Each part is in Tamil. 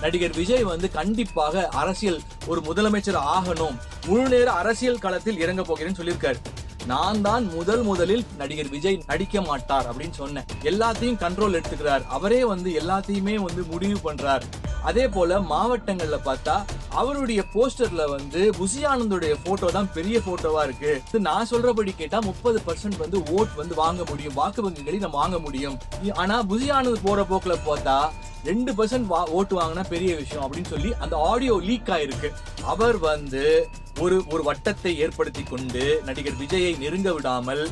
நடிகர் விஜய் வந்து கண்டிப்பாக அரசியல் ஒரு முதலமைச்சர் ஆகணும், முழு நேர அரசியல் களத்தில் இறங்க போகிறேன்னு சொல்லியிருக்காரு. நான் தான் முதலில் நடிகர் விஜய் நடிக்க மாட்டார் அப்படின்னு சொன்னேன். எல்லாத்தையும் கண்ட்ரோல் எடுத்துக்கிறார், அவரே வந்து எல்லாத்தையுமே வந்து முடிவு பண்றார். அதே போல மாவட்டங்கள்ல பார்த்தா அவருடைய போஸ்டர்ல வந்து புசி ஆனந்தோடைய போட்டோ தான் பெரிய போட்டோவா இருக்கு. நான் சொல்றபடி கேட்டா 30% வந்து ஓட் வந்து வாங்க முடியும், வாக்கு வங்கிகளை நம்ம வாங்க முடியும். ஆனா புசி ஆனந்த் போற போக்குல பார்த்தா 2% ஓட்டு வாங்கினா பெரிய விஷயம் அப்படின்னு சொல்லி அந்த ஆடியோ லீக் ஆயிருக்கு. அவர் வந்து ஒரு வட்டத்தை ஏற்படுத்தி கொண்டு நடிகர் விஜயை நெருங்க விடாமல்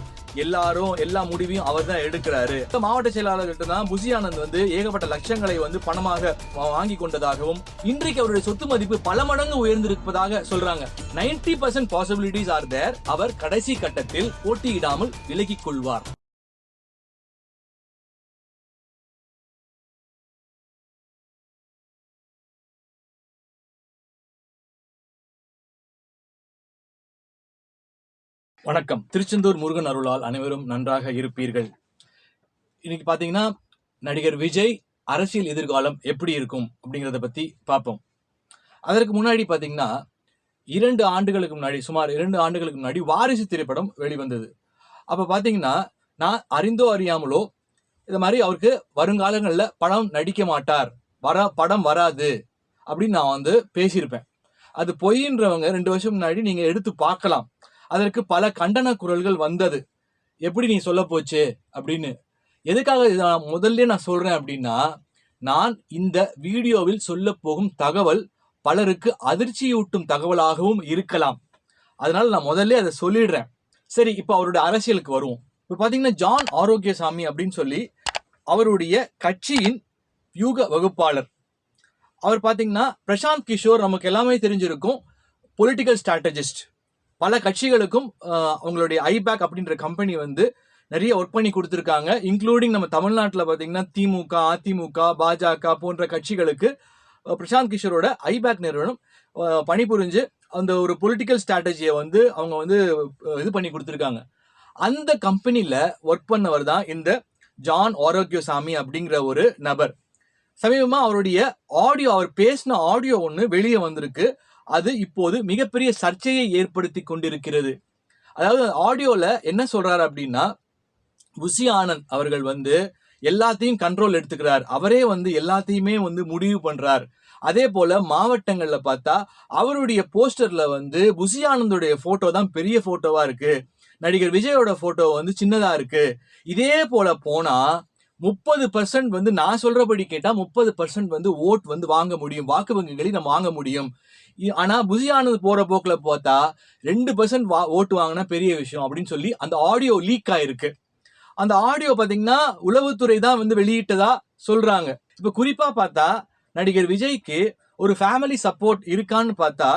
எல்லா முடிவையும் அவர் தான் எடுக்கிறாரு. மாவட்ட செயலாளர்கிட்ட தான் புசி ஆனந்த் வந்து ஏகப்பட்ட லட்சங்களை வந்து பணமாக வாங்கி கொண்டதாகவும் இன்றைக்கு அவருடைய சொத்து மதிப்பு பல மடங்கு உயர்ந்திருப்பதாக சொல்றாங்க. 90% பாசிபிலிட்டிஸ் ஆர் தேர். அவர் கடைசி கட்டத்தில் போட்டியிடாமல் விலகிக் கொள்வார். வணக்கம். திருச்செந்தூர் முருகன் அருளால் அனைவரும் நன்றாக இருப்பீர்கள். இன்னைக்கு பாத்தீங்கன்னா நடிகர் விஜய் அரசியல் எதிர்காலம் எப்படி இருக்கும் அப்படிங்கறத பத்தி பார்ப்போம். அதற்கு முன்னாடி பாத்தீங்கன்னா சுமார் 2 ஆண்டுகளுக்கு முன்னாடி வாரிசு திரைப்படம் வெளிவந்தது. அப்ப பாத்தீங்கன்னா நான் அறிந்தோ அறியாமலோ இந்த மாதிரி அவருக்கு வருங்காலங்கள்ல படம் நடிக்க மாட்டார், படம் வராது அப்படின்னு நான் வந்து பேசியிருப்பேன். அது பொய்ன்றவங்க 2 வருஷம் முன்னாடி நீங்க எடுத்து பார்க்கலாம். அதற்கு பல கண்டன குரல்கள் வந்தது. எப்படி நீ சொல்ல போச்சு அப்படின்னு. எதுக்காக முதல்ல நான் சொல்றேன் அப்படின்னா, நான் இந்த வீடியோவில் சொல்ல போகும் தகவல் பலருக்கு அதிர்ச்சியூட்டும் தகவலாகவும் இருக்கலாம். அதனால நான் முதல்ல அதை சொல்லிடுறேன். சரி, இப்ப அவருடைய அரசியலுக்கு வருவோம். இப்ப பாத்தீங்கன்னா ஜான் ஆரோக்கியசாமி அப்படின்னு சொல்லி அவருடைய கட்சியின் வியூக வகுப்பாளர். அவர் பாத்தீங்கன்னா பிரசாந்த் கிஷோர் நமக்கு எல்லாமே தெரிஞ்சிருக்கும், பொலிட்டிக்கல் ஸ்ட்ராட்டஜிஸ்ட். பல கட்சிகளுக்கும் அவங்களுடைய ஐபேக் அப்படின்ற கம்பெனி வந்து நிறைய ஒர்க் பண்ணி கொடுத்துருக்காங்க. இன்க்ளூடிங் நம்ம தமிழ்நாட்டில் பார்த்தீங்கன்னா திமுக, அதிமுக, பாஜக போன்ற கட்சிகளுக்கு பிரசாந்த் கிஷோரோட ஐபேக் நிறுவனம் பணிபுரிஞ்சு அந்த ஒரு பொலிட்டிக்கல் ஸ்ட்ராட்டஜியை வந்து அவங்க வந்து இது பண்ணி கொடுத்துருக்காங்க. அந்த கம்பெனியில் ஒர்க் பண்ணவர் தான் இந்த ஜான் ஆரோக்கியசாமி அப்படிங்கிற ஒரு நபர். சமீபமாக அவருடைய ஆடியோ, அவர் பேசின ஆடியோ ஒன்று வெளியே வந்திருக்கு. அது இப்போது மிகப்பெரிய சர்ச்சையை ஏற்படுத்தி கொண்டிருக்கிறது. அதாவது ஆடியோல என்ன சொல்றாரு அப்படின்னா, புசி ஆனந்த் அவர்கள் வந்து எல்லாத்தையும் கண்ட்ரோல் எடுத்துக்கிறார், அவரே வந்து எல்லாத்தையுமே வந்து முடிவு பண்றார். அதே போல மாவட்டங்கள்ல பார்த்தா அவருடைய போஸ்டர்ல வந்து புசி ஆனந்தோடைய போட்டோ தான் பெரிய போட்டோவா இருக்கு, நடிகர் விஜயோட போட்டோ வந்து சின்னதா இருக்கு. இதே போல போனா 30% வந்து நான் சொல்றபடி கேட்டா 30% வந்து ஓட் வந்து வாங்க முடியும், வாக்கு வங்கிகளை நம்ம வாங்க முடியும். ஆனா புசி ஆனந்த் போற போக்குல பார்த்தா 2% ஓட்டு வாங்கினா பெரிய விஷயம் அப்படின்னு சொல்லி அந்த ஆடியோ லீக் ஆயிருக்கு. அந்த ஆடியோ பாத்தீங்கன்னா உளவுத்துறை தான் வந்து வெளியிட்டதா சொல்றாங்க. இப்ப குறிப்பா பார்த்தா நடிகர் விஜய்க்கு ஒரு ஃபேமிலி சப்போர்ட் இருக்கான்னு பார்த்தா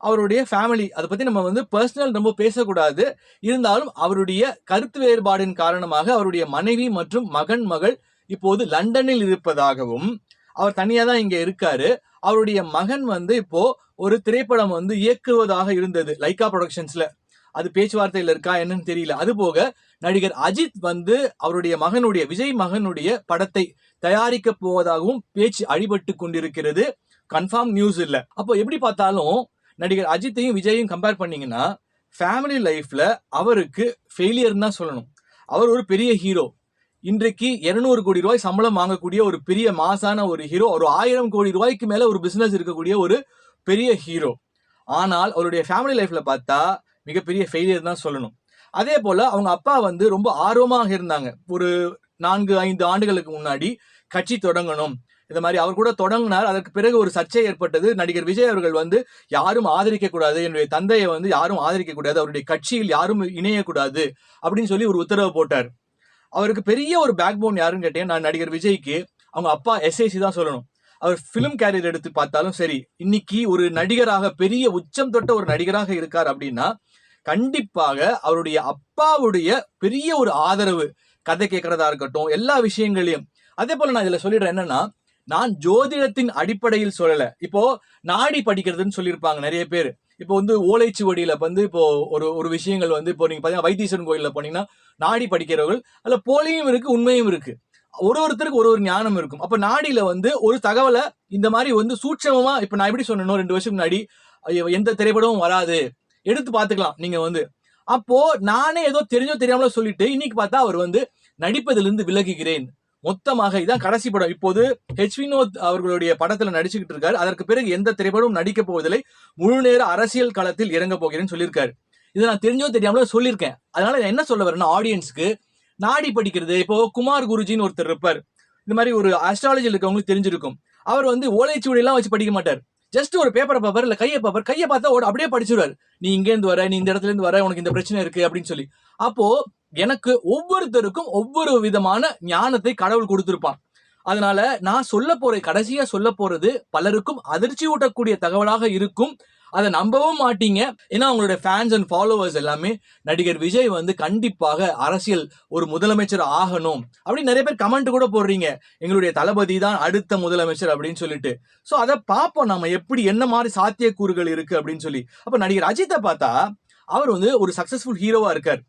அவருடைய ஃபேமிலி, அதை பத்தி நம்ம வந்து பர்சனல் ரொம்ப பேசக்கூடாது. இருந்தாலும் அவருடைய கருத்து வேறுபாடின் காரணமாக அவருடைய மனைவி மற்றும் மகள் இப்போது லண்டனில் இருப்பதாகவும், அவர் தனியா தான் இங்க இருக்காரு. அவருடைய மகன் வந்து இப்போ ஒரு திரைப்படம் வந்து இயக்குவதாக இருந்தது லைகா ப்ரொடக்ஷன்ஸ்ல. அது பேச்சுவார்த்தையில் இருக்கா என்னன்னு தெரியல. அது போக நடிகர் அஜித் வந்து அவருடைய விஜய் மகனுடைய படத்தை தயாரிக்க போவதாகவும் பேச்சு அடிபட்டு கொண்டிருக்கிறது. கன்ஃபார்ம் நியூஸ் இல்ல. அப்போ எப்படி பார்த்தாலும் நடிகர் அஜித்தையும் விஜயையும் கம்பேர் பண்ணீங்கன்னா ஃபேமிலி லைஃப்ல அவருக்கு ஃபெயிலியர் தான் சொல்லணும். அவர் ஒரு பெரிய ஹீரோ. இன்றைக்கு 200 கோடி ரூபாய் சம்பளம் வாங்கக்கூடிய ஒரு பெரிய மாசான ஒரு ஹீரோ, ஒரு 1000 கோடி ரூபாய்க்கு மேல ஒரு பிசினஸ் இருக்கக்கூடிய ஒரு பெரிய ஹீரோ. ஆனால் அவருடைய ஃபேமிலி லைஃப்ல பார்த்தா மிகப்பெரிய ஃபெயிலியர் தான் சொல்லணும். அதே போல அவங்க அப்பா வந்து ரொம்ப ஆர்வமாக இருந்தாங்க. ஒரு 4-5 ஆண்டுகளுக்கு முன்னாடி கட்சி தொடங்கணும், இந்த மாதிரி அவர் கூட தொடங்கினார். அதற்கு பிறகு ஒரு சர்ச்சை ஏற்பட்டது. நடிகர் விஜய் அவர்கள் வந்து யாரும் ஆதரிக்க கூடாது, என்னுடைய தந்தையை வந்து யாரும் ஆதரிக்க கூடாது, அவருடைய கட்சியில் யாரும் இணையக்கூடாது அப்படின்னு சொல்லி ஒரு உத்தரவு போட்டார். அவருக்கு பெரிய ஒரு பேக் போன் யாருன்னு கேட்டேன் நான் நடிகர் விஜய்க்கு அவங்க அப்பா எஸ்ஐசி தான் சொல்லணும். அவர் பிலிம் கேரியர் எடுத்து பார்த்தாலும் சரி, இன்னைக்கு ஒரு நடிகராக பெரிய உச்சம் தொட்ட ஒரு நடிகராக இருக்கார் அப்படின்னா கண்டிப்பாக அவருடைய அப்பாவுடைய பெரிய ஒரு ஆதரவு, கதை கேட்கறதா இருக்கட்டும், எல்லா விஷயங்களையும். அதே போல நான் இதுல சொல்லிடுறேன் என்னன்னா, நான் ஜோதிடத்தின் அடிப்படையில் சொல்லல. இப்போ நாடி படிக்கிறதுன்னு சொல்லியிருப்பாங்க நிறைய பேர். இப்போ வந்து ஓலைச்சுவடியில வந்து இப்போ ஒரு விஷயங்கள் வந்து இப்போ நீங்க பாத்தீங்கன்னா வைத்தீஸ்வரன் கோயில்ல போனீங்கன்னா நாடி படிக்கிறவர்கள் அதுல போலியும் இருக்கு, உண்மையும் இருக்கு. ஒருத்தருக்கு ஒரு ஞானம் இருக்கும். அப்ப நாடியில வந்து ஒரு தகவலை இந்த மாதிரி வந்து சூட்சமமா, இப்ப நான் எப்படி சொன்னேனோ 2 வருஷம் முன்னாடி எந்த திரைப்படமும் வராது, எடுத்து பாத்துக்கலாம் நீங்க வந்து. அப்போ நானே ஏதோ தெரிஞ்சோ தெரியாமலோ சொல்லிட்டு இன்னைக்கு பார்த்தா அவர் வந்து நடிப்பதிலிருந்து விலகுகிறேன் மொத்தமாக. இதான் கடைசி படம். இப்போது ஹெச் வினோத் அவர்களுடைய படத்துல நடிச்சுக்கிட்டு இருக்காரு. அதற்கு பிறகு எந்த திரைப்படமும் நடிக்க போவதில்லை, முழு நேர அரசியல் களத்தில் இறங்க போகிறேன்னு சொல்லியிருக்காரு. இதை நான் தெரிஞ்சோ தெரியாமலோ சொல்லியிருக்கேன். அதனால நான் என்ன சொல்ல வரேன்னா, ஆடியன்ஸ்க்கு நாடி படிக்கிறது, இப்போ குமார் குருஜின்னு ஒருத்தர் இருப்பார், இந்த மாதிரி ஒரு அஸ்ட்ராலஜியில் இருக்கவங்களுக்கு தெரிஞ்சிருக்கும். அவர் வந்து ஓலைச்சுவடி எல்லாம் வச்சு படிக்க மாட்டார். ஜஸ்ட் ஒரு பேப்பரை பார்ப்பார், இல்ல கையை பார்ப்பார், கையை பார்த்தா அப்படியே படிச்சுடுவார். நீ இங்க இருந்து வர, நீ இந்த இடத்துல இருந்து வர, உனக்கு இந்த பிரச்சனை இருக்கு அப்படின்னு சொல்லி. அப்போ எனக்கு ஒவ்வொருத்தருக்கும் ஒவ்வொரு விதமான ஞானத்தை கடவுள் கொடுத்திருப்பான். அதனால நான் கடைசியா சொல்ல போறது பலருக்கும் அதிர்ச்சி ஊட்டக்கூடிய தகவலாக இருக்கும். அதை நம்பவும் மாட்டீங்க. ஏன்னா உங்களுடைய ஃபேன்ஸ் அண்ட் ஃபாலோவர்ஸ் எல்லாமே நடிகர் விஜய் வந்து கண்டிப்பாக அரசியல் ஒரு முதலமைச்சர் ஆகணும் அப்படின்னு நிறைய பேர் கமெண்ட் கூட போடுறீங்க, எங்களுடைய தளபதி தான் அடுத்த முதலமைச்சர் அப்படின்னு சொல்லிட்டு. ஸோ அதை பார்ப்போம் நம்ம எப்படி என்ன மாதிரி சாத்தியக்கூறுகள் இருக்கு அப்படின்னு சொல்லி. அப்ப நடிகர் அஜித்தை பார்த்தா அவர் வந்து ஒரு சக்சஸ்ஃபுல் ஹீரோவா இருக்கார்,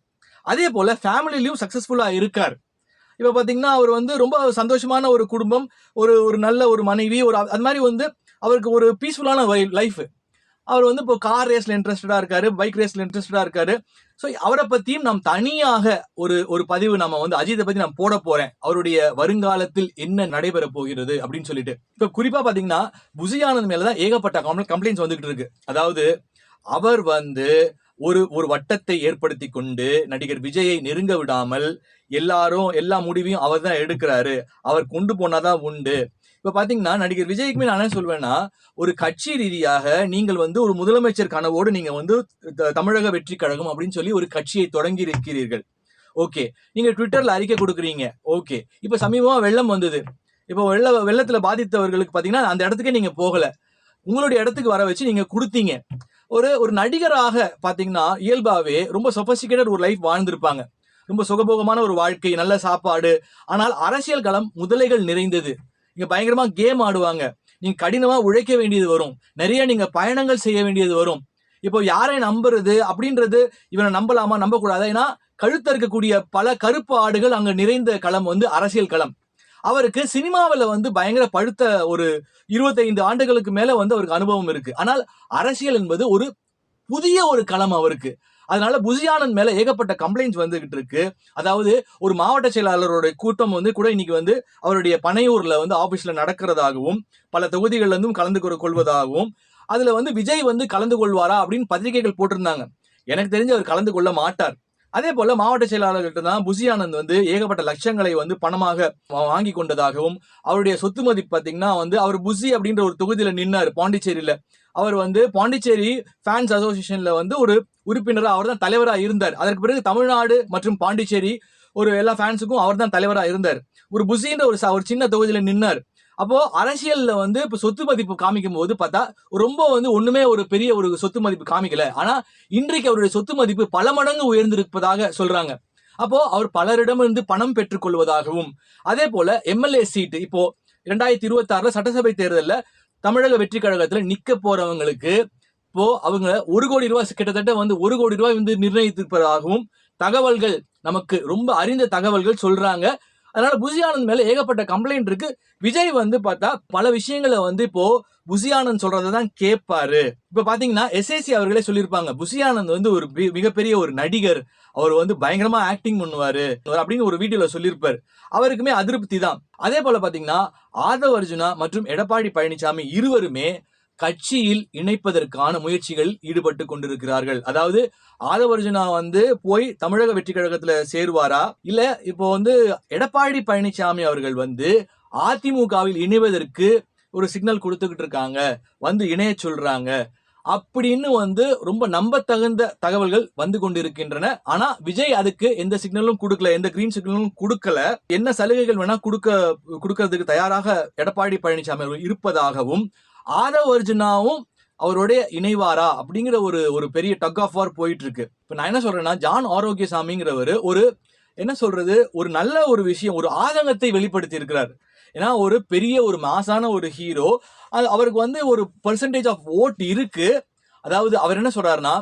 அதே போல ஃபேமிலிலையும் சக்சஸ்ஃபுல்லா இருக்கார். இப்ப பாத்தீங்கன்னா அவர் வந்து ரொம்ப சந்தோஷமான ஒரு குடும்பம், ஒரு நல்ல ஒரு மனைவி, அது மாதிரி வந்து அவருக்கு ஒரு பீஸ்ஃபுல்லான லைஃப். அவர் வந்து இப்போ கார் ரேஸ்ல இன்ட்ரெஸ்டடா இருக்காரு, பைக் ரேஸ்ல இன்ட்ரெஸ்டடா இருக்காரு. ஸோ அவரை பத்தியும் நாம் தனியாக ஒரு பதிவு நம்ம வந்து அஜித்தை பத்தி நான் போட போறேன், அவருடைய வருங்காலத்தில் என்ன நடைபெற போகிறது அப்படின்னு சொல்லிட்டு. இப்ப குறிப்பா பாத்தீங்கன்னா புசி ஆனந்த் மேலதான் ஏகப்பட்ட கம்ப்ளைண்ட்ஸ் வந்துகிட்டு இருக்கு. அதாவது அவர் வந்து ஒரு வட்டத்தை ஏற்படுத்தி கொண்டு நடிகர் விஜயை நெருங்க விடாமல் எல்லா முடிவையும் அவர் தான் எடுக்கிறாரு, அவர் கொண்டு போனாதான் உண்டு. இப்ப பாத்தீங்கன்னா நடிகர் விஜய்க்குமே நான் என்ன சொல்வேன்னா, ஒரு கட்சி ரீதியாக நீங்கள் வந்து ஒரு முதலமைச்சர் கனவோடு நீங்க வந்து தமிழக வெற்றி கழகம் அப்படின்னு சொல்லி ஒரு கட்சியை தொடங்கி இருக்கிறீர்கள். ஓகே, நீங்க ட்விட்டர்ல அறிக்கை கொடுக்குறீங்க. ஓகே, இப்ப சமீபமா வெள்ளம் வந்தது. இப்போ வெள்ளத்துல பாதித்தவர்களுக்கு பாத்தீங்கன்னா அந்த இடத்துக்கே நீங்க போகல, உங்களுடைய இடத்துக்கு வர வச்சு நீங்க கொடுத்தீங்க. ஒரு நடிகராக பாத்தீங்கன்னா இயல்பாவே ரொம்ப சொபஸ்டிகேட்டட் ஒரு லைஃப் வாழ்ந்திருப்பாங்க, ரொம்ப சுகபோகமான ஒரு வாழ்க்கை, நல்ல சாப்பாடு. ஆனால் அரசியல் களம் முதலைகள் நிறைந்தது. நீங்க பயங்கரமா கேம் ஆடுவாங்க, நீங்க கடினமா உழைக்க வேண்டியது வரும், நிறைய நீங்க பயணங்கள் செய்ய வேண்டியது வரும். இப்போ யாரை நம்புறது அப்படின்றது, இவனை நம்பலாமா நம்பக்கூடாதா, ஏன்னா கழுத்த இருக்கக்கூடிய பல கருப்பு ஆடுகள் அங்க நிறைந்த களம் வந்து அரசியல் களம். அவருக்கு சினிமாவில் வந்து பயங்கர பழுத்த ஒரு 25 ஆண்டுகளுக்கு மேல வந்து அவருக்கு அனுபவம் இருக்கு. ஆனால் அரசியல் என்பது ஒரு புதிய ஒரு களம் அவருக்கு. அதனால புசி ஆனந்த் மேல ஏகப்பட்ட கம்ப்ளைண்ட்ஸ் வந்துகிட்டு இருக்கு. அதாவது ஒரு மாவட்ட செயலாளரோட கூட்டம் வந்து கூட இன்னைக்கு வந்து அவருடைய பனையூர்ல வந்து ஆபீஸ்ல நடக்கிறதாகவும், பல தொகுதிகள்ல இருந்தும் கலந்து கொள்வதாகவும், அதுல வந்து விஜய் வந்து கலந்து கொள்வாரா அப்படின்னு பத்திரிகைகள் போட்டிருந்தாங்க. எனக்கு தெரிஞ்சு அவர் கலந்து கொள்ள மாட்டார். அதே போல மாவட்ட செயலாளர்கிட்ட தான் புசி ஆனந்த் வந்து ஏகப்பட்ட லட்சங்களை வந்து பணமாக வாங்கி கொண்டதாகவும், அவருடைய சொத்து மதிப்பு பாத்தீங்கன்னா வந்து அவர் புசி அப்படின்ற ஒரு தொகுதியில நின்னாரு பாண்டிச்சேரியில. அவர் வந்து பாண்டிச்சேரி ஃபேன்ஸ் அசோசியேஷன்ல வந்து ஒரு உறுப்பினரா அவர் தான் தலைவரா இருந்தார். அதற்கு பிறகு தமிழ்நாடு மற்றும் பாண்டிச்சேரி எல்லா ஃபேன்ஸுக்கும் அவர் தான் தலைவரா இருந்தார். ஒரு புசின்ற ஒரு சின்ன தொகுதியில நின்னார். அப்போ அரசியல்ல வந்து இப்ப சொத்து மதிப்பு காமிக்கும் போது பார்த்தா ரொம்ப வந்து ஒண்ணுமே ஒரு பெரிய ஒரு சொத்து மதிப்பு காமிக்கல. ஆனா இன்றைக்கு அவருடைய சொத்து மதிப்பு பல மடங்கு உயர்ந்திருப்பதாக சொல்றாங்க. அப்போ அவர் பலரிடமிருந்து பணம் பெற்றுக் கொள்வதாகவும், அதே போல எம்எல்ஏ சீட் இப்போ 2026 சட்டசபை தேர்தலில் தமிழக வெற்றி கழகத்துல நிக்க போறவங்களுக்கு இப்போ அவங்க 1 கோடி ரூபாய், கிட்டத்தட்ட வந்து 1 கோடி ரூபாய் வந்து நிர்ணயித்திருப்பதாகவும் தகவல்கள், நமக்கு ரொம்ப அறிந்த தகவல்கள் சொல்றாங்க. அதனால புசி ஆனந்த் மேல ஏகப்பட்ட கம்ப்ளைண்ட் இருக்கு. விஜய் வந்து பார்த்தா பல விஷயங்களை வந்து இப்போ புசி ஆனந்த் சொல்றதான் கேட்பாரு. இப்ப பாத்தீங்கன்னா எஸ்ஏசி அவர்களே சொல்லியிருப்பாங்க, புசி ஆனந்த் வந்து ஒரு மிகப்பெரிய ஒரு நடிகர், அவர் வந்து பயங்கரமா ஆக்டிங் பண்ணுவாரு அப்படின்னு ஒரு வீடியோல சொல்லியிருப்பாரு. அவருக்குமே அதிருப்தி தான். அதே போல பாத்தீங்கன்னா ஆதவ் அர்ஜுனா மற்றும் எடப்பாடி பழனிசாமி இருவருமே கட்சியில் இணைப்பதற்கான முயற்சிகளில் ஈடுபட்டு கொண்டிருக்கிறார்கள். அதாவது ஆதவ் அர்ஜுனா வந்து போய் தமிழக வெற்றி கழகத்துல சேருவாரா, இல்ல இப்போ வந்து எடப்பாடி பழனிசாமி அவர்கள் வந்து அதிமுகவில் இணைவதற்கு ஒரு சிக்னல் கொடுத்துக்கிட்டு இருக்காங்க, வந்து இணைய சொல்றாங்க அப்படின்னு வந்து ரொம்ப நம்பத்தகுந்த தகவல்கள் வந்து கொண்டிருக்கின்றன. ஆனா விஜய் அதுக்கு எந்த சிக்னலும் கொடுக்கல, எந்த கிரீன் சிக்னலும் கொடுக்கல. என்ன சலுகைகள் வேணா கொடுக்கறதுக்கு தயாராக எடப்பாடி பழனிசாமி அவர்கள் இருப்பதாகவும், ஆதவ் அர்ஜுனாவும் அவருடைய இணைவாரா அப்படிங்கிற ஒரு பெரிய டக் ஆஃப் வார் போயிட்டு இருக்கு. இப்ப நான் என்ன சொல்றேன்னா, ஜான் ஆரோக்கியசாமிங்கிறவர் என்ன சொல்றது, ஒரு நல்ல ஒரு விஷயம், ஒரு ஆதங்கத்தை வெளிப்படுத்தி இருக்கிறார். ஏன்னா ஒரு பெரிய ஒரு மாசான ஒரு ஹீரோ, அவருக்கு வந்து ஒரு பெர்சன்டேஜ் ஆஃப் ஓட் இருக்கு. அதாவது அவர் என்ன சொல்றாருன்னா,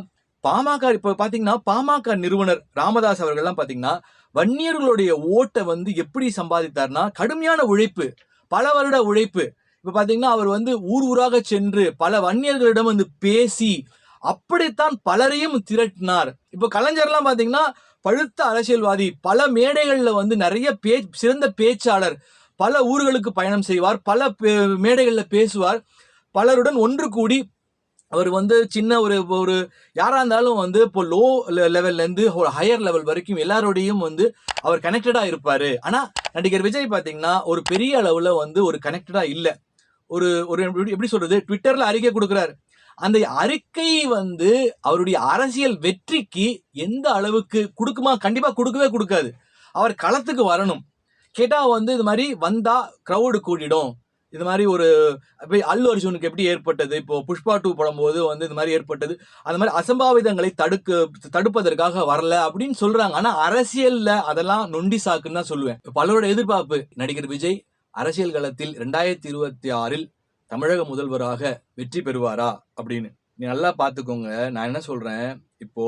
பாமக இப்ப பாத்தீங்கன்னா பாமக நிறுவனர் ராமதாஸ் அவர்கள்லாம் பாத்தீங்கன்னா வன்னியர்களுடைய ஓட்டை வந்து எப்படி சம்பாதித்தார்னா கடுமையான உழைப்பு, பல வருட உழைப்பு. இப்ப பாத்தீங்கன்னா அவர் வந்து ஊர் ஊராக சென்று பல வன்னியர்களிடம் வந்து பேசி அப்படித்தான் பலரையும் திரட்டினார். இப்ப கலைஞர்லாம் பாத்தீங்கன்னா பழுத்த அரசியல்வாதி, பல மேடைகள்ல வந்து நிறைய சிறந்த பேச்சாளர், பல ஊர்களுக்கு பயணம் செய்வார், பல மேடைகள்ல பேசுவார், பலருடன் ஒன்று கூடி அவர் வந்து சின்ன ஒரு யாரா இருந்தாலும் வந்து இப்போ லோ லெவல்ல இருந்து ஒரு ஹையர் லெவல் வரைக்கும் எல்லாரோடையும் வந்து அவர் கனெக்டடா இருப்பாரு. ஆனா நடிகர் விஜய் பாத்தீங்கன்னா ஒரு பெரிய அளவுல வந்து ஒரு கனெக்டடா இல்ல. ஒரு ஒரு எப்படி சொல்றது, ட்விட்டர்ல அறிக்கை கொடுக்கிறார். அந்த அறிக்கை வந்து அவருடைய அரசியல் வெற்றிக்கு எந்த அளவுக்கு கொடுக்குமா? கண்டிப்பா கொடுக்கவே கொடுக்காது. அவர் களத்துக்கு வரணும். கேட்டா வந்து இது மாதிரி வந்தா கிரௌடு கூடிடும். இது மாதிரி ஒரு அல்லு அர்ஜுனுக்கு எப்படி ஏற்பட்டது, இப்போ புஷ்பா 2 படம் போது வந்து இது மாதிரி ஏற்பட்டது, அந்த மாதிரி அசம்பாவிதங்களை தடுப்பதற்காக வரல அப்படின்னு சொல்றாங்க. ஆனா அரசியல்ல அதெல்லாம் நொண்டி சாக்குன்னு தான் சொல்லுவேன். பலரோட எதிர்பார்ப்பு நடிகர் விஜய் அரசியல் களத்தில் 2026 தமிழக முதல்வராக வெற்றி பெறுவாரா அப்படின்னு. நீ நல்லா பாத்துக்கோங்க. நான் என்ன சொல்றேன், இப்போ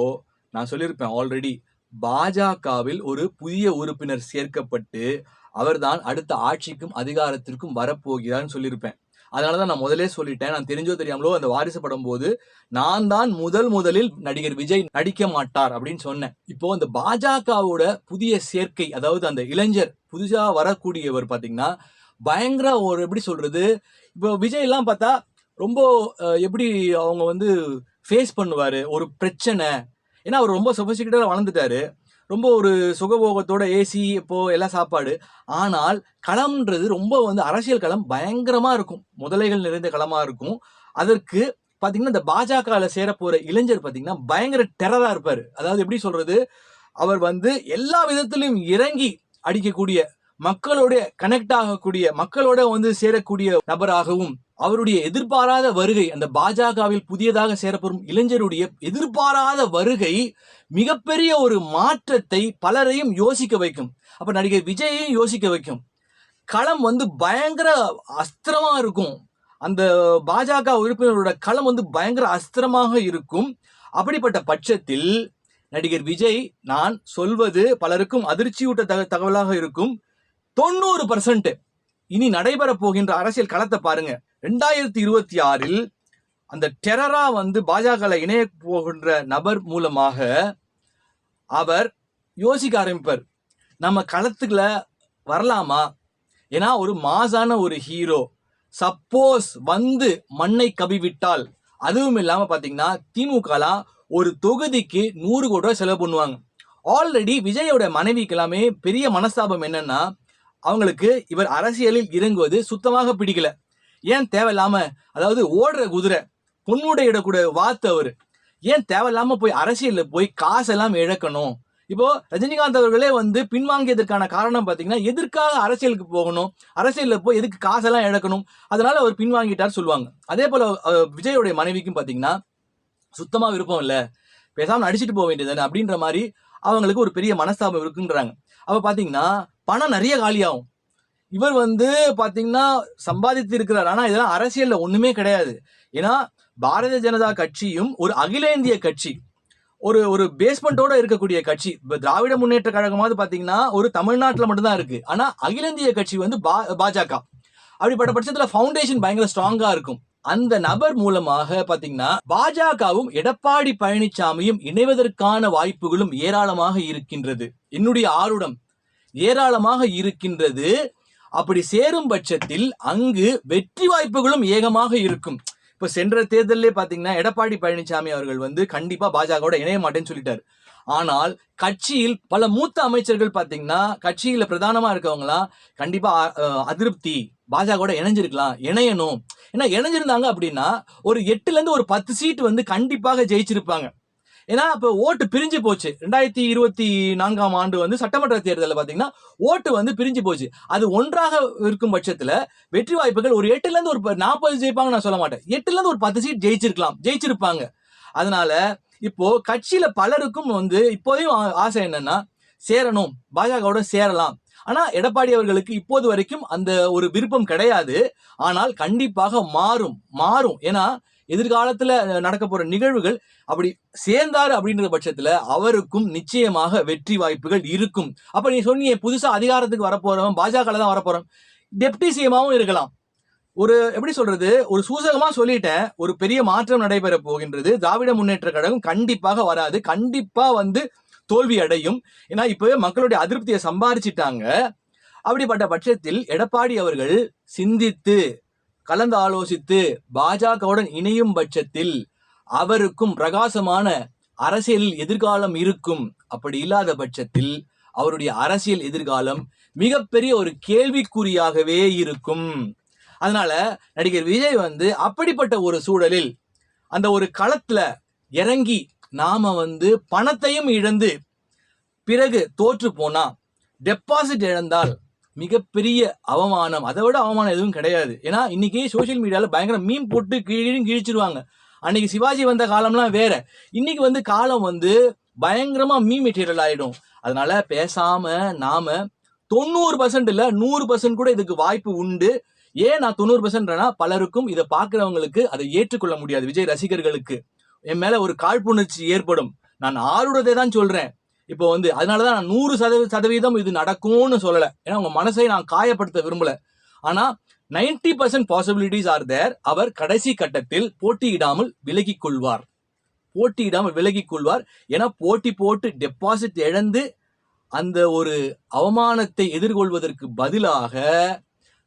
நான் சொல்லியிருப்பேன் ஆல்ரெடி, பாஜகவில் ஒரு புதிய உறுப்பினர் சேர்க்கப்பட்டு அவர்தான் அடுத்த ஆட்சிக்கும் அதிகாரத்திற்கும் வரப்போகிறார்னு சொல்லியிருப்பேன். அதனாலதான் நான் முதலே சொல்லிட்டேன், நான் தெரிஞ்சோ தெரியாமலோ அந்த வாரிசு படம் போது நான் தான் முதலில் நடிகர் விஜய் நடிக்க மாட்டார் அப்படின்னு சொன்னேன். இப்போ அந்த பாஜகவோட புதிய சேர்க்கை, அதாவது அந்த இளைஞர் புதுசா வரக்கூடியவர் பாத்தீங்கன்னா பயங்கர ஒரு எப்படி சொல்றது, இப்போ விஜய் எல்லாம் பார்த்தா ரொம்ப எப்படி அவங்க வந்து ஃபேஸ் பண்ணுவாரு ஒரு பிரச்சனை. ஏன்னா அவர் ரொம்ப சொபஸ்டிகேட்டடா வளர்ந்துட்டாரு, ரொம்ப ஒரு சுகபோகத்தோட ஏசி இப்போ எல்லா சாப்பாடு. ஆனால் களம்ன்றது ரொம்ப வந்து அரசியல் களம் பயங்கரமா இருக்கும், முதலைகள் நிறைந்த களமா இருக்கும். அதற்கு பாத்தீங்கன்னா இந்த பாஜக சேர போற இளைஞர் பாத்தீங்கன்னா பயங்கர டெரரா இருப்பாரு. அதாவது எப்படி சொல்றது, அவர் வந்து எல்லா விதத்திலும் இறங்கி அடிக்கக்கூடிய, மக்களோட கனெக்ட் ஆகக்கூடிய, மக்களோட வந்து சேரக்கூடிய நபராகவும், அவருடைய எதிர்பாராத வருகை, அந்த பாஜகவில் புதியதாக சேரப்படும் இளைஞருடைய எதிர்பாராத வருகை மிகப்பெரிய ஒரு மாற்றத்தை பலரையும் யோசிக்க வைக்கும். அப்ப நடிகர் விஜயையும் யோசிக்க வைக்கும். களம் வந்து பயங்கர அஸ்திரமா இருக்கும். அந்த பாஜக உறுப்பினரோட களம் வந்து பயங்கர அஸ்திரமாக இருக்கும். அப்படிப்பட்ட பட்சத்தில் நடிகர் விஜய், நான் சொல்வது பலருக்கும் அதிர்ச்சியூட்ட தகவலாக இருக்கும், 90% இனி நடைபெற போகின்ற அரசியல் களத்தை பாருங்க. 2026 அந்த டெரரா வந்து பாஜக இணைய போகின்ற நபர் மூலமாக அவர் யோசிக்க ஆரம்பிப்பார், நம்ம களத்துக்குள்ள வரலாமா? ஏன்னா ஒரு மாசான ஒரு ஹீரோ சப்போஸ் வந்து மண்ணை கவிவிட்டால், அதுவும் இல்லாம பாத்தீங்கன்னா திமுகலாம் ஒரு தொகுதிக்கு 100 கோடி ரூபாய் செலவு பண்ணுவாங்க. ஆல்ரெடி விஜயோட மனைவிக்கு எல்லாமே பெரிய மனஸ்தாபம் என்னன்னா, அவங்களுக்கு இவர் அரசியலில் இறங்குவது சுத்தமாக பிடிக்கல. ஏன் தேவையில்லாம, அதாவது ஓடுற குதிரை பொன்னுடையிடக்கூட வாத்து அவரு, ஏன் தேவையில்லாம போய் அரசியல்ல போய் காசெல்லாம் இழக்கணும்? இப்போ ரஜினிகாந்த் அவர்களே வந்து பின்வாங்கியதற்கான காரணம் பாத்தீங்கன்னா, எதற்காக அரசியலுக்கு போகணும், அரசியல்ல போய் எதுக்கு காசெல்லாம் இழக்கணும், அதனால அவர் பின்வாங்கிட்டார் சொல்லுவாங்க. அதே போல விஜயோடைய மனைவிக்கும் பாத்தீங்கன்னா சுத்தமா விருப்பம் இல்ல, பேசாம நடிச்சுட்டு போக வேண்டியதானே அப்படின்ற மாதிரி அவங்களுக்கு ஒரு பெரிய மனஸ்தாபம் இருக்குன்றாங்க. அப்ப பாத்தீங்கன்னா பணம் நிறைய காலியாகும். இவர் வந்து பாத்தீங்கன்னா சம்பாதித்து இருக்கிறார், ஆனா இதெல்லாம் அரசியல்ல ஒண்ணுமே கிடையாது. ஏன்னா பாரதிய ஜனதா கட்சியும் ஒரு அகில இந்திய கட்சி, ஒரு பேஸ்மெண்டோட இருக்கக்கூடிய கட்சி. இப்ப திராவிட முன்னேற்ற கழகமாவது பாத்தீங்கன்னா ஒரு தமிழ்நாட்டுல மட்டும்தான் இருக்கு, ஆனா அகில இந்திய கட்சி வந்து பாஜக. அப்படிப்பட்ட பட்சத்துல ஃபவுண்டேஷன் பயங்கர ஸ்ட்ராங்கா இருக்கும். அந்த நபர் மூலமாக பாத்தீங்கன்னா பாஜகவும் எடப்பாடி பழனிசாமியும் இணைவதற்கான வாய்ப்புகளும் ஏராளமாக இருக்கின்றது. என்னுடைய ஆருடம் ஏராளமாக இருக்கின்றது. அப்படி சேரும் பட்சத்தில் அங்கு வெற்றி வாய்ப்புகளும் ஏகமாக இருக்கும். இப்ப சென்ற தேர்தலே பாத்தீங்கன்னா எடப்பாடி பழனிசாமி அவர்கள் வந்து கண்டிப்பா பாஜகவோட இணைய மாட்டேன்னு சொல்லிட்டாரு. ஆனால் கட்சியில் பல மூத்த அமைச்சர்கள் பாத்தீங்கன்னா, கட்சியில பிரதானமா இருக்கவங்களாம் கண்டிப்பா அதிருப்தி, பாஜகவோட இணைஞ்சிருக்கலாம், இணையணும். ஏன்னா இணைஞ்சிருந்தாங்க அப்படின்னா ஒரு 8ல இருந்து ஒரு 10 சீட் வந்து கண்டிப்பாக ஜெயிச்சிருப்பாங்க. ஏன்னா இப்ப ஓட்டு பிரிஞ்சு போச்சு. 2024 வந்து சட்டமன்ற தேர்தலில் பாத்தீங்கன்னா ஓட்டு வந்து பிரிஞ்சு போச்சு. அது ஒன்றாக இருக்கும் பட்சத்துல வெற்றி வாய்ப்புகள் ஒரு 8ல இருந்து ஒரு 40 ஜெயிப்பாங்க நான் சொல்ல மாட்டேன், 8ல இருந்து ஒரு 10 சீட் ஜெயிச்சிருப்பாங்க. அதனால இப்போ கட்சியில பலருக்கும் வந்து இப்போதையும் ஆசை என்னன்னா, சேரணும், பாஜகவோட சேரலாம். ஆனா எடப்பாடி அவர்களுக்கு இப்போது வரைக்கும் அந்த ஒரு விருப்பம் கிடையாது. ஆனால் கண்டிப்பாக மாறும். ஏன்னா எதிர்காலத்துல நடக்க போற நிகழ்வுகள் அப்படி சேர்ந்தாரு அப்படின்ற பட்சத்துல அவருக்கும் நிச்சயமாக வெற்றி வாய்ப்புகள் இருக்கும். அப்ப நீ சொன்னீங்க புதுசா அதிகாரத்துக்கு வரப்போறவன் பாஜக தான் வரப்போறோம், டெப்டி சிஎமாவும் இருக்கலாம். ஒரு எப்படி சொல்றது, ஒரு சூசகமா சொல்லிட்டேன், ஒரு பெரிய மாற்றம் நடைபெற போகின்றது. திராவிட முன்னேற்ற கழகம் கண்டிப்பாக வராது, கண்டிப்பா தோல்வி அடையும். ஏன்னா இப்பவே மக்களுடைய அதிருப்தியை சம்பாரிச்சிட்டாங்க. அப்படிப்பட்ட பட்சத்தில் எடப்பாடி அவர்கள் சிந்தித்து கலந்து ஆலோசித்து பாஜகவுடன் இணையும் பட்சத்தில் அவருக்கும் பிரகாசமான அரசியல் எதிர்காலம் இருக்கும். அப்படி இல்லாத பட்சத்தில் அவருடைய அரசியல் எதிர்காலம் மிகப்பெரிய ஒரு கேள்விக்குறியாகவே இருக்கும். அதனால நடிகர் விஜய் அப்படிப்பட்ட ஒரு சூழலில் அந்த ஒரு களத்துல இறங்கி நாம பணத்தையும் இழந்து பிறகு தோற்று போனா, டெபாசிட் இழந்தால் மிகப்பெரிய அவமானம். அதை விட அவமானம் எதுவும் கிடையாது. ஏன்னா இன்னைக்கு சோசியல் மீடியால பயங்கர மீம் போட்டு கிழிச்சிருவாங்க. அன்னைக்கு சிவாஜி வந்த காலம்லாம் வேற, இன்னைக்கு காலம் பயங்கரமா மீம் மெட்டீரியல் ஆயிடும். அதனால பேசாம நாம 90% இல்ல 100% கூட இதுக்கு வாய்ப்பு உண்டு. ஏன் நான் 90%னா, பலருக்கும் இதை பார்க்கிறவங்களுக்கு அதை ஏற்றுக்கொள்ள முடியாது. விஜய் ரசிகர்களுக்கு என் மேல ஒரு காழ்ப்புணர்ச்சி ஏற்படும். நான் ஆளுடத்தை தான் சொல்றேன். இப்போ அதனாலதான் நான் 100% இது நடக்கும்னு சொல்லல. ஏன்னா உங்க மனசை நான் காயப்படுத்த விரும்பல. ஆனா 90% பாசிபிலிட்டிஸ் ஆர் தேர். அவர் கடைசி கட்டத்தில் போட்டியிடாமல் விலகிக் கொள்வார். ஏன்னா போட்டி போட்டு டெபாசிட் இழந்து அந்த ஒரு அவமானத்தை எதிர்கொள்வதற்கு பதிலாக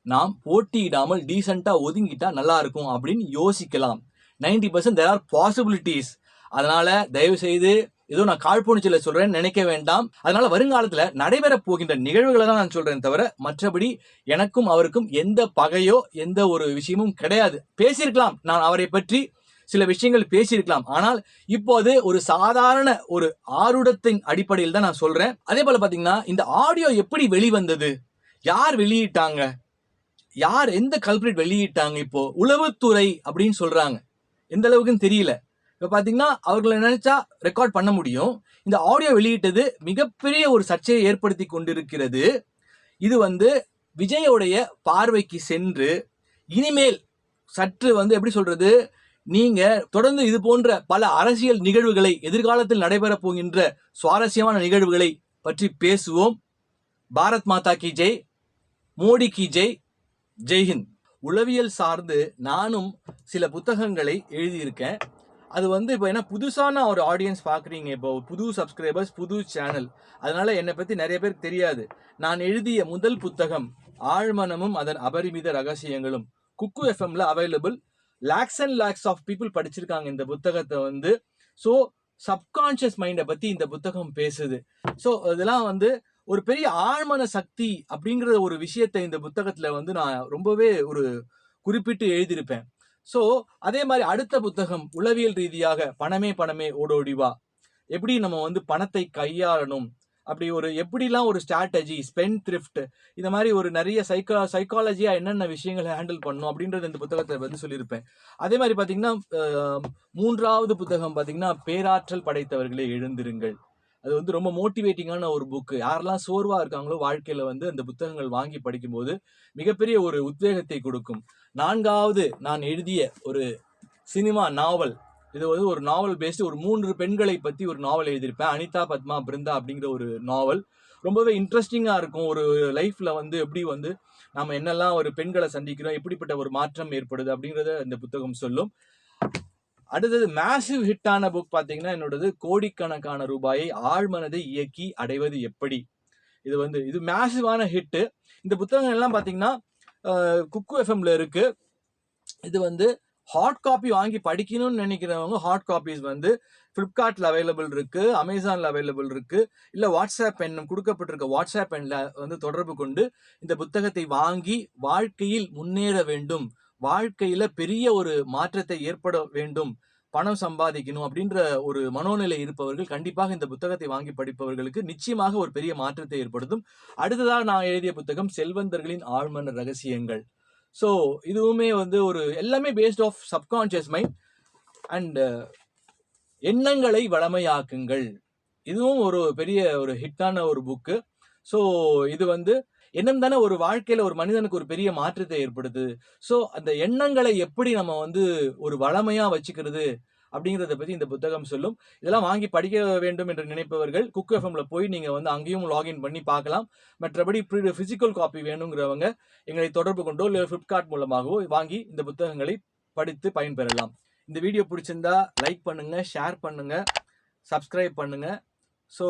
நாம் போட்டியிடாமல் டீசெண்டா ஒதுங்கிட்டா நல்லா இருக்கும் அப்படின்னு யோசிக்கலாம். 90% there are possibilities. அதனால தயவு செய்து ஏதோ நான் காழ்ப்புணர்ச்சியில சொல்றேன்னு நினைக்க வேண்டாம். அதனால வருங்காலத்துல நடைபெற போகின்ற நிகழ்வுகளை தான் நான் சொல்றேன் தவிர மற்றபடி எனக்கும் அவருக்கும் எந்த பகையோ எந்த ஒரு விஷயமும் கிடையாது. பேசியிருக்கலாம், நான் அவரை பற்றி சில விஷயங்கள் பேசியிருக்கலாம். ஆனால் இப்போது ஒரு சாதாரண ஒரு ஆருடத்தின் அடிப்படையில் தான் நான் சொல்றேன். அதே போல பாத்தீங்கன்னா இந்த ஆடியோ எப்படி வெளிவந்தது, யார் வெளியிட்டாங்க, யார் எந்த கல்பிரேட் வெளியிட்டாங்க, இப்போ உளவுத்துறை அப்படின்னு சொல்றாங்க. எந்த அளவுக்குன்னு தெரியல. இப்ப பாத்தீங்கன்னா அவர்களை நினைச்சா ரெக்கார்ட் பண்ண முடியும். இந்த ஆடியோ வெளியிட்டது மிகப்பெரிய ஒரு சர்ச்சையை ஏற்படுத்தி கொண்டிருக்கிறது. இது விஜயோடைய பார்வைக்கு சென்று இனிமேல் சற்று எப்படி சொல்றது, நீங்க தொடர்ந்து இது போன்ற பல அரசியல் நிகழ்வுகளை, எதிர்காலத்தில் நடைபெற போகின்ற சுவாரஸ்யமான நிகழ்வுகளை பற்றி பேசுவோம். பாரத் மாதா கி ஜெய், மோடி கி ஜெய், ஜெய்ஹிந்த். உளவியல் சார்ந்து நானும் சில புத்தகங்களை எழுதியிருக்கேன். அது இப்போ என்ன புதுசான ஒரு ஆடியன்ஸ் பார்க்குறீங்க, இப்போ புது சப்ஸ்கிரைபர்ஸ், புது சேனல், அதனால என்னை பற்றி நிறைய பேருக்கு தெரியாது. நான் எழுதிய முதல் புத்தகம் ஆழ்மனமும் அதன் அபரிமித ரகசியங்களும் குக்கு எஃப்எம்ல available. Lakhs and lakhs of people படிச்சிருக்காங்க இந்த புத்தகத்தை. ஸோ சப்கான்ஷியஸ் மைண்டை பற்றி இந்த புத்தகம் பேசுது. ஸோ இதெல்லாம் ஒரு பெரிய ஆழ்மன சக்தி அப்படிங்கிற ஒரு விஷயத்தை இந்த புத்தகத்துல நான் ரொம்பவே ஒரு குறிப்பிட்டு எழுதியிருப்பேன். ஸோ அதே மாதிரி அடுத்த புத்தகம் உளவியல் ரீதியாக பணமே பணமே ஓடோடி வா, எப்படி நம்ம பணத்தை கையாளணும், அப்படி எப்படிலாம் ஒரு ஸ்ட்ராட்டஜி, ஸ்பெண்ட் த்ரிஃப்ட், இந்த மாதிரி ஒரு நிறைய சைக்காலஜியா என்னென்ன விஷயங்களை ஹேண்டில் பண்ணணும் அப்படின்றது இந்த புத்தகத்தை சொல்லியிருப்பேன். அதே மாதிரி பாத்தீங்கன்னா மூன்றாவது புத்தகம் பாத்தீங்கன்னா பேராற்றல் படைத்தவர்களே எழுந்திருங்கள். அது ரொம்ப மோட்டிவேட்டிங்கான ஒரு புக்கு. யாரெல்லாம் சோர்வா இருக்காங்களோ வாழ்க்கையில அந்த புத்தகங்கள் வாங்கி படிக்கும்போது மிகப்பெரிய ஒரு உத்வேகத்தை கொடுக்கும். நான்காவது நான் எழுதிய ஒரு சினிமா நாவல். இது ஒரு நாவல் பேஸ்டு, ஒரு 3 பெண்களை பத்தி ஒரு நாவல் எழுதியிருப்பேன். அனிதா, பத்மா, பிருந்தா அப்படிங்கிற ஒரு நாவல். ரொம்பவே இன்ட்ரெஸ்டிங்கா இருக்கும். ஒரு லைஃப்ல எப்படி நம்ம என்னெல்லாம் ஒரு பெண்களை சந்திக்கிறோம், எப்படிப்பட்ட ஒரு மாற்றம் ஏற்படுது அப்படிங்கறத இந்த புத்தகம் சொல்லும். அடுத்தது மேசிவ் ஹிட்டான புக் பாத்தீங்கன்னா என்னோடது கோடிக்கணக்கான ரூபாயை ஆழ்மனதை இயக்கி அடைவது எப்படி. இது மேசிவான ஹிட். இந்த புத்தகம் எல்லாம் பாத்தீங்கன்னா குக்கு எஃப்எம்ல இருக்கு. இது ஹாட் காப்பி வாங்கி படிக்கணும்னு நினைக்கிறவங்க ஹாட் காப்பீஸ் பிளிப்கார்ட்ல அவைலபிள் இருக்கு, அமேசான்ல அவைலபிள் இருக்கு. இல்ல வாட்ஸ்அப் எண் கொடுக்கப்பட்டிருக்க வாட்ஸ்அப் எண்ல தொடர்பு கொண்டு இந்த புத்தகத்தை வாங்கி வாழ்க்கையில் முன்னேற வேண்டும், வாழ்க்கையில பெரிய ஒரு மாற்றத்தை ஏற்பட வேண்டும், பணம் சம்பாதிக்கணும் அப்படின்ற ஒரு மனோநிலை இருப்பவர்கள் கண்டிப்பாக இந்த புத்தகத்தை வாங்கி படிப்பவர்களுக்கு நிச்சயமாக ஒரு பெரிய மாற்றத்தை ஏற்படுத்தும். அடுத்ததாக நான் எழுதிய புத்தகம் செல்வந்தர்களின் ஆழ்மன ரகசியங்கள். ஸோ இதுவுமே ஒரு எல்லாமே based of subconscious mind and எண்ணங்களை வளமையாக்குங்கள். இதுவும் ஒரு பெரிய ஒரு ஹிட்டான ஒரு புக்கு. ஸோ இது எண்ணம் தானே ஒரு வாழ்க்கையில ஒரு மனிதனுக்கு ஒரு பெரிய மாற்றத்தை ஏற்படுது. சோ அந்த எண்ணங்களை எப்படி நம்ம வந்து ஒரு வளமையா வச்சுக்கிறது அப்படிங்கிறத பத்தி இந்த புத்தகம் சொல்லும். இதெல்லாம் வாங்கி படிக்க வேண்டும் என்று நினைப்பவர்கள் குக் எஃப்எம்ல போய் நீங்க வந்து அங்கேயும் லாகின் பண்ணி பார்க்கலாம். மற்றபடி பிசிக்கல் காப்பி வேணுங்கிறவங்க எங்களை தொடர்பு கொண்டோ இல்லை ஃபிளிப்கார்ட் மூலமாகவோ வாங்கி இந்த புத்தகங்களை படித்து பயன்பெறலாம். இந்த வீடியோ பிடிச்சிருந்தா லைக் பண்ணுங்க, ஷேர் பண்ணுங்க, சப்ஸ்கிரைப் பண்ணுங்க. ஸோ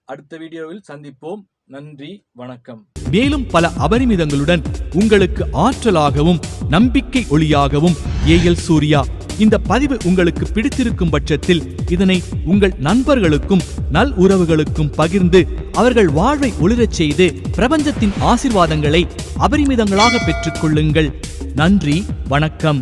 அடுத்த வீடியோவில் சந்திப்போம். நன்றி, வணக்கம். மேலும் பல அபரிமிதங்களுடன் உங்களுக்கு ஆற்றலாகவும் நம்பிக்கை ஒளியாகவும் ஏஎல் சூர்யா. இந்த பதிவு உங்களுக்கு பிடித்திருக்கும் பட்சத்தில் இதனை உங்கள் நண்பர்களுக்கும் நல் உறவுகளுக்கும் பகிர்ந்து அவர்கள் வாழ்வை ஒளிரச் செய்து பிரபஞ்சத்தின் ஆசீர்வாதங்களை அபரிமிதங்களாக பெற்றுக்கொள்ளுங்கள். நன்றி, வணக்கம்.